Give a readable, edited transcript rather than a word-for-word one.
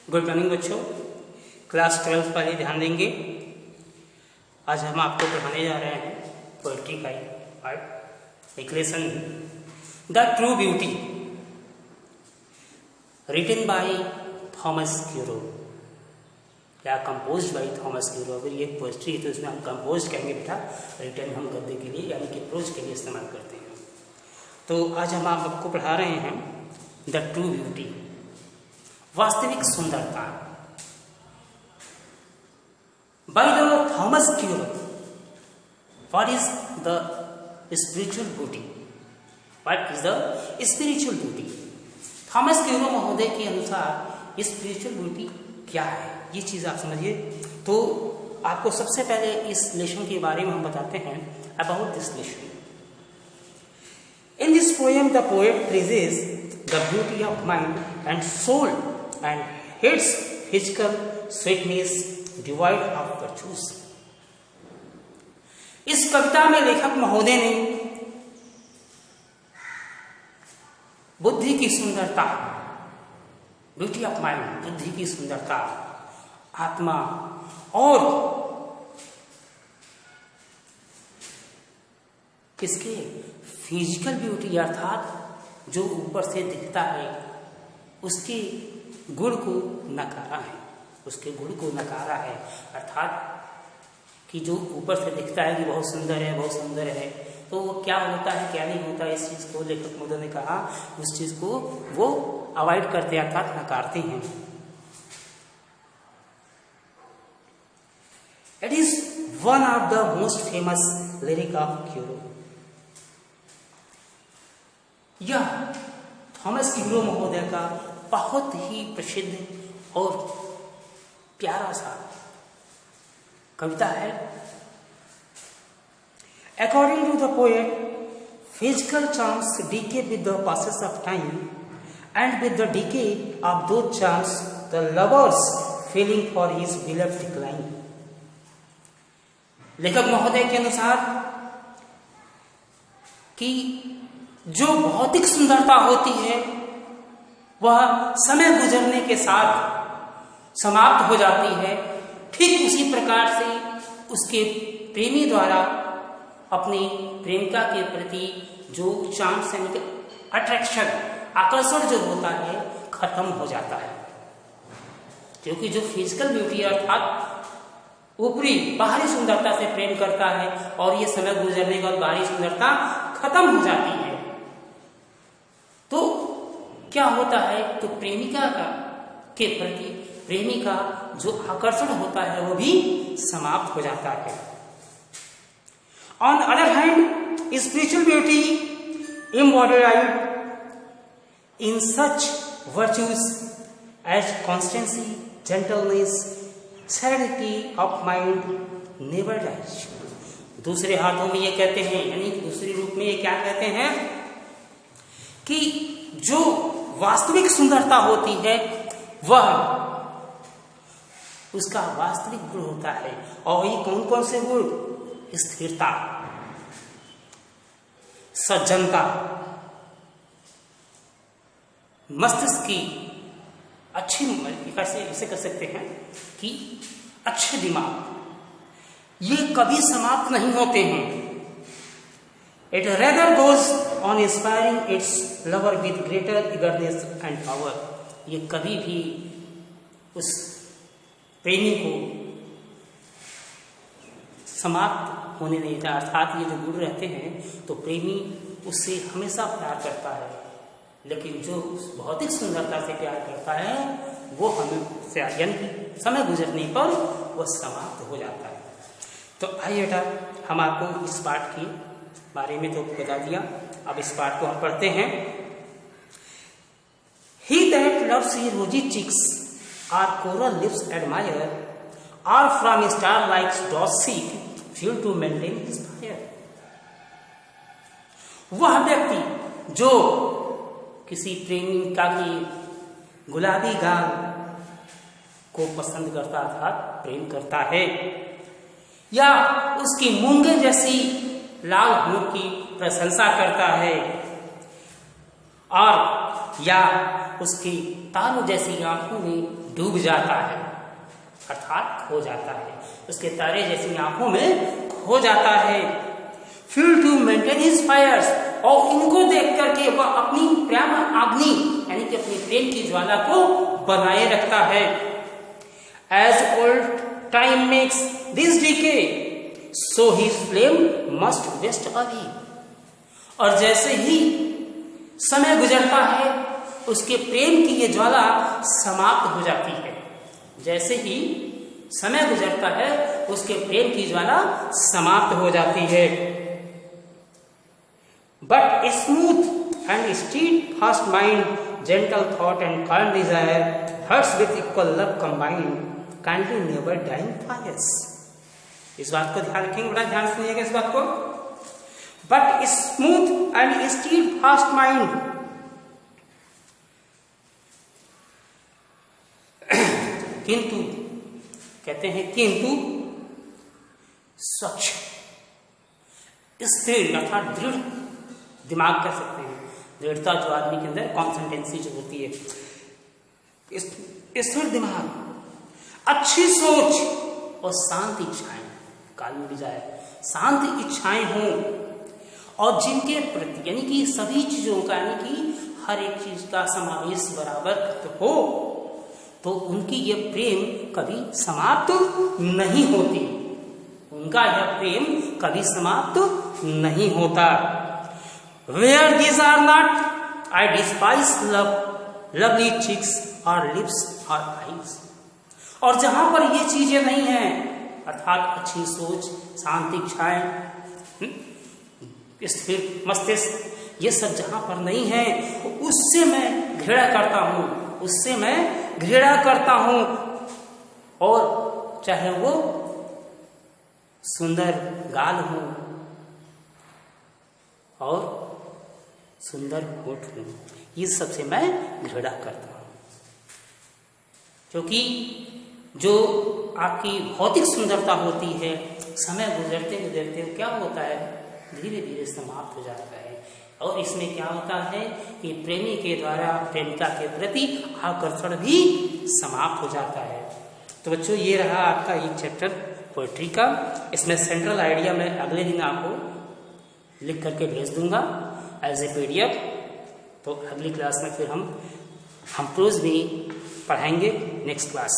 Good morning बच्चों, class 12 पर ही ध्यान देंगे। आज हम आपको पढ़ाने जा रहे हैं पोएट्री का एक lesson, the true beauty, written by Thomas Carew या कंपोज्ड बाय थॉमस क्यूरो। अगर ये पोएट्री है तो इसमें हम कंपोज कहेंगे बेटा, रिटन हम गद्य के लिए यानी कि प्रोज के लिए इस्तेमाल करते हैं। तो आज हम आपको पढ़ा रहे हैं द ट्रू ब्यूटी, वास्तविक सुंदरता, by the Thomas Carew. What is the spiritual beauty? What is the spiritual beauty? Thomas Carew महोदय के अनुसार स्पिरिचुअल ब्यूटी क्या है, ये चीज आप समझिए। तो आपको सबसे पहले इस लेसन के बारे में हम बताते हैं about this lesson. In this poem the poet praises the beauty of mind and soul and hates physical sweetness devoid of virtues। इस कविता में लेखक महोदय ने बुद्धि की सुंदरता, ब्यूटी ऑफ माइंड, बुद्धि की सुंदरता, आत्मा और किसके फिजिकल ब्यूटी अर्थात जो ऊपर से दिखता है उसके गुण को नकारा है, उसके गुण को नकारा है। अर्थात कि जो ऊपर से दिखता है कि बहुत सुंदर है, बहुत सुंदर है, तो वो क्या होता है क्या नहीं होता, इस चीज को लेखक महोदय ने कहा उस चीज को वो अवॉइड करते हैं अर्थात नकारते हैं। It is one of the most famous lyric of Carew. यह थॉमस क्यूरो महोदय का बहुत ही प्रसिद्ध और प्यारा सा कविता है। According to the poet, physical charms decay with the passes of time and with the decay of those charms the lover's feeling for his beloved decline. लेखक महोदय के अनुसार कि जो भौतिक सुंदरता होती है वह समय गुजरने के साथ समाप्त हो जाती है। ठीक उसी प्रकार से उसके प्रेमी द्वारा अपनी प्रेमिका के प्रति जो चांस है, अट्रैक्शन, आकर्षण जो होता है खत्म हो जाता है। क्योंकि जो फिजिकल ब्यूटी अर्थात ऊपरी बाहरी सुंदरता से प्रेम करता है और ये समय गुजरने के बाद बाहरी सुंदरता खत्म हो जाती है, तो क्या होता है तो प्रेमिका का के प्रति प्रेमी का जो आकर्षण होता है वो भी समाप्त हो जाता है। On other hand, spiritual beauty embodied in such virtues as constancy, gentleness, serenity of mind never dies. दूसरे हाथों में ये कहते हैं, यानी दूसरे रूप में ये क्या कहते हैं कि जो वास्तविक सुंदरता होती है वह उसका वास्तविक गुण होता है। और ये कौन कौन से गुण? स्थिरता, सज्जनता, मस्तिष्क की अच्छी, कैसे इसे कर सकते हैं कि अच्छे दिमाग, ये कभी समाप्त नहीं होते हैं। It rather goes on inspiring its lover with greater eagerness and power। ये कभी भी उस प्रेमी को समाप्त होने नहीं देता। अर्थात ये जो गुण रहते हैं तो प्रेमी उससे हमेशा प्यार करता है, लेकिन जो भौतिक सुंदरता से प्यार करता है वो हमें यानी कि समय गुजरने पर वो समाप्त हो जाता है। तो आइए बेटा, हम आपको इस पाठ की बारे में तो बता दिया, अब इस पाठ को हम पढ़ते हैं। He that loves his rosy cheeks or coral lips admire, or from star-like does seek fuel to maintain his fire। वह व्यक्ति जो किसी प्रेमिका की गुलाबी गाल को पसंद करता था, प्रेम करता है, या उसकी मूंगे जैसी लाल होठ की प्रशंसा करता है, और या उसकी तारों जैसी आंखों में डूब जाता है, अर्थात खो जाता है, उसके तारे जैसी आंखों में खो जाता है। Feel to maintain his fires, और इनको देख करके वह अपनी प्रेम अग्नि यानी कि अपनी प्रेम की ज्वाला को बनाए रखता है। As old time makes this decay so his flame must waste away, और जैसे ही समय गुजरता है उसके प्रेम की ये ज्वाला समाप्त हो जाती है। जैसे ही समय गुजरता है उसके प्रेम की ज्वाला समाप्त हो जाती है। But smooth and steadfast mind, gentle thought and kind desire, hearts with equal love combined, kindly never dying fires. इस बात को ध्यान रखेंगे, बड़ा ध्यान सुनिएगा इस बात को। But smooth and steadfast mind, किंतु कहते हैं किंतु स्वच्छ स्थिर अर्थात दृढ़ दिमाग कह सकते हैं, दृढ़ता जो आदमी के अंदर कॉन्सेंटेंसी जो होती है, स्थिर दिमाग, अच्छी सोच और शांत इच्छाएं, काल मिल जाए शांत इच्छाएं हों, और जिनके प्रति यानी कि सभी चीजों का यानी कि हर एक चीज का समावेश बराबर हो, तो उनकी यह प्रेम कभी समाप्त नहीं होती, उनका यह प्रेम कभी समाप्त नहीं होता। Where these are not, I despise love, lovely cheeks or lips or eyes। और जहां पर ये चीजें नहीं हैं, अर्थात अच्छी सोच, शांत इच्छाएं, स्थिर मस्तिष्क, ये सब जहां पर नहीं है उससे मैं घृणा करता हूं, उससे मैं घृणा करता हूं। और चाहे वो सुंदर गाल हो और सुंदर होठ हो, ये सबसे मैं घृणा करता हूं, क्योंकि जो आपकी भौतिक सुंदरता होती है समय गुजरते गुजरते क्या होता है, धीरे धीरे समाप्त हो जाता है। और इसमें क्या होता है कि प्रेमी के द्वारा प्रेमिका के प्रति आकर्षण भी समाप्त हो जाता है। तो बच्चों ये रहा आपका एक चैप्टर पोएट्री का। इसमें सेंट्रल आइडिया मैं अगले दिन आपको लिख करके भेज दूंगा एज ए PDF। तो अगली क्लास में फिर हम प्रोज भी पढ़ाएंगे नेक्स्ट क्लास।